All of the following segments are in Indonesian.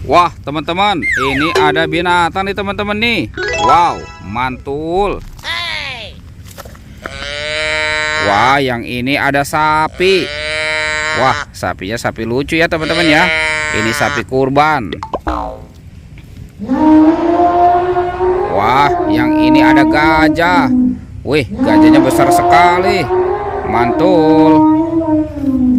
Wah, teman-teman, ini ada binatang nih teman-teman nih. Wow, mantul. Wah, yang ini ada sapi. Wah, sapinya sapi lucu ya teman-teman ya. Ini sapi kurban. Wah, yang ini ada gajah. Wih, gajahnya besar sekali. Mantul.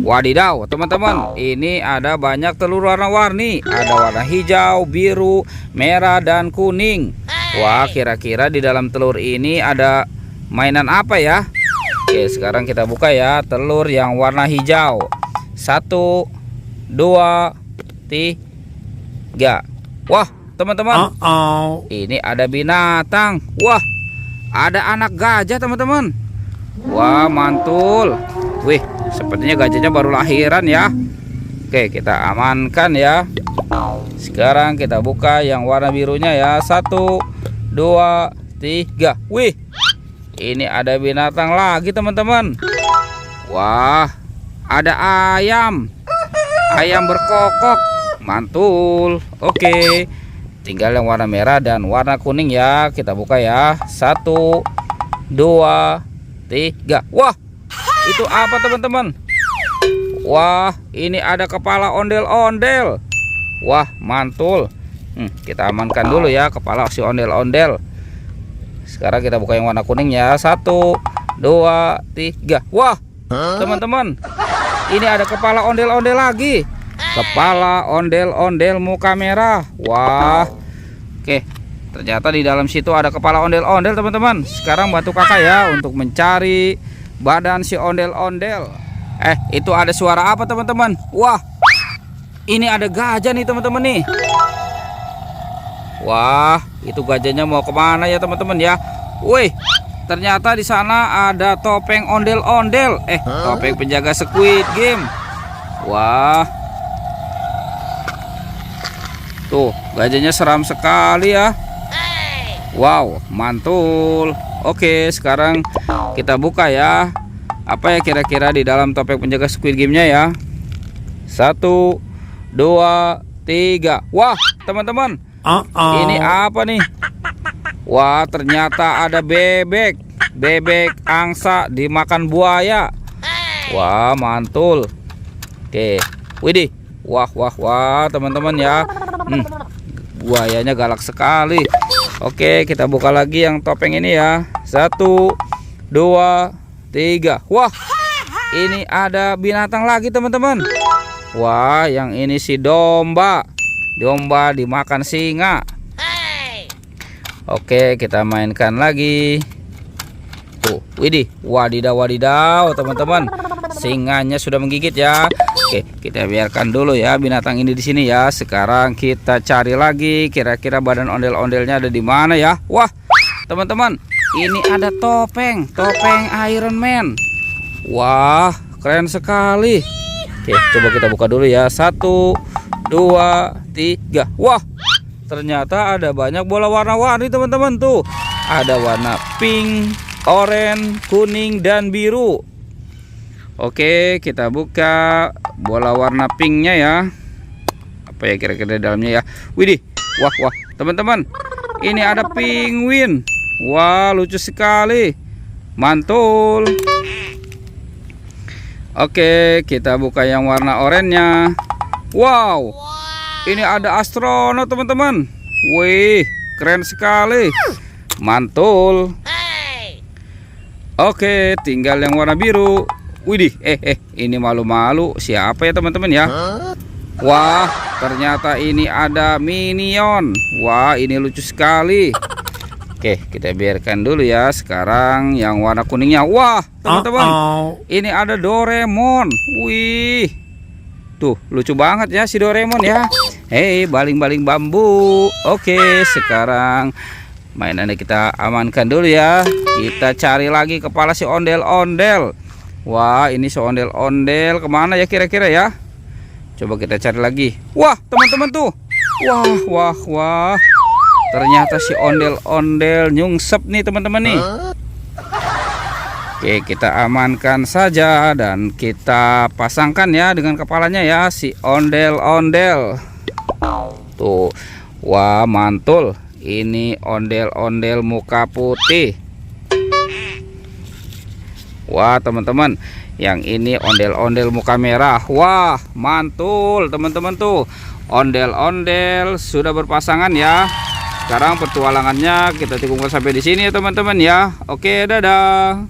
Wadidaw, teman-teman, ini ada banyak telur warna-warni. Ada warna hijau, biru, merah, dan kuning. Wah, kira-kira di dalam telur ini ada mainan apa ya? Oke, sekarang kita buka ya telur yang warna hijau. 1, 2, 3. Wah, teman-teman, ini ada binatang. Wah, ada anak gajah teman-teman. Wah, mantul. Wih, sepertinya gajahnya baru lahiran ya. Oke, kita amankan ya. Sekarang kita buka yang warna birunya ya. 1, 2, 3. Wih, ini ada binatang lagi teman-teman. Wah, ada ayam. Ayam berkokok. Mantul. Oke, tinggal yang warna merah dan warna kuning ya. Kita buka ya. 1, 2, 3. Wah, itu apa teman-teman? Wah, ini ada kepala ondel-ondel. Wah, mantul. Kita amankan dulu ya kepala si ondel-ondel. Sekarang kita buka yang warna kuning ya. 1, 2, 3. Wah, teman-teman, ini ada kepala ondel-ondel lagi. Kepala ondel-ondel muka merah. Wah, oke, ternyata di dalam situ ada kepala ondel-ondel teman-teman. Sekarang bantu kakak ya untuk mencari badan si ondel-ondel. Itu ada suara apa teman-teman? Wah, ini ada gajah nih teman-teman nih. Wah, itu gajahnya mau kemana ya teman-teman ya? Wih, ternyata di sana ada topeng ondel-ondel. Topeng penjaga Squid Game. Wah, tuh gajahnya seram sekali ya. Wow, mantul. Oke, sekarang kita buka ya. Apa ya kira-kira di dalam topeng penjaga Squid Game-nya ya? 1, 2, 3. Wah, teman-teman, ini apa nih? Wah, ternyata ada bebek. Bebek angsa dimakan buaya. Wah, mantul. Oke, widih. Wah, teman-teman ya. Buayanya galak sekali. Oke, kita buka lagi yang topeng ini ya. 1, 2, 3. Wah, ini ada binatang lagi teman-teman. Wah, yang ini si domba. Domba dimakan singa. Oke, kita mainkan lagi. Tuh, widih, wadidaw teman-teman. Singanya sudah menggigit ya. Oke, kita biarkan dulu ya binatang ini di sini ya. Sekarang kita cari lagi kira-kira badan ondel-ondelnya ada di mana ya. Wah, teman-teman, ini ada topeng Iron Man. Wah, keren sekali. Oke, coba kita buka dulu ya. 1, 2, 3. Wah, ternyata ada banyak bola warna-warni teman-teman tuh. Ada warna pink, oranye, kuning, dan biru. Oke, kita buka bola warna pinknya ya. Apa ya kira-kira dalamnya ya? Widih, wah, teman-teman, ini ada penguin. Wah, lucu sekali. Mantul. Oke, kita buka yang warna oranye-nya. Wow, ini ada astronot teman-teman. Wih, keren sekali. Mantul. Oke, tinggal yang warna biru. Widih, ini malu-malu. Siapa ya teman-teman ya? Wah, ternyata ini ada minion. Wah, ini lucu sekali. Oke, kita biarkan dulu ya. Sekarang yang warna kuningnya. Wah, teman-teman, ini ada Doraemon. Wih, tuh lucu banget ya si Doraemon ya. Hei, baling-baling bambu. Oke, sekarang mainannya kita amankan dulu ya. Kita cari lagi kepala si ondel-ondel. Wah, ini si ondel-ondel kemana ya kira-kira ya? Coba kita cari lagi. Wah, teman-teman tuh. Wah. Ternyata si ondel-ondel nyungsep nih teman-teman nih. Oke, kita amankan saja dan kita pasangkan ya dengan kepalanya ya si ondel-ondel. Tuh. Wah, mantul. Ini ondel-ondel muka putih. Wah, teman-teman, yang ini ondel-ondel muka merah. Wah, mantul, teman-teman tuh. Ondel-ondel sudah berpasangan ya. Sekarang petualangannya kita tikungkan sampai di sini ya, teman-teman ya. Oke, dadah.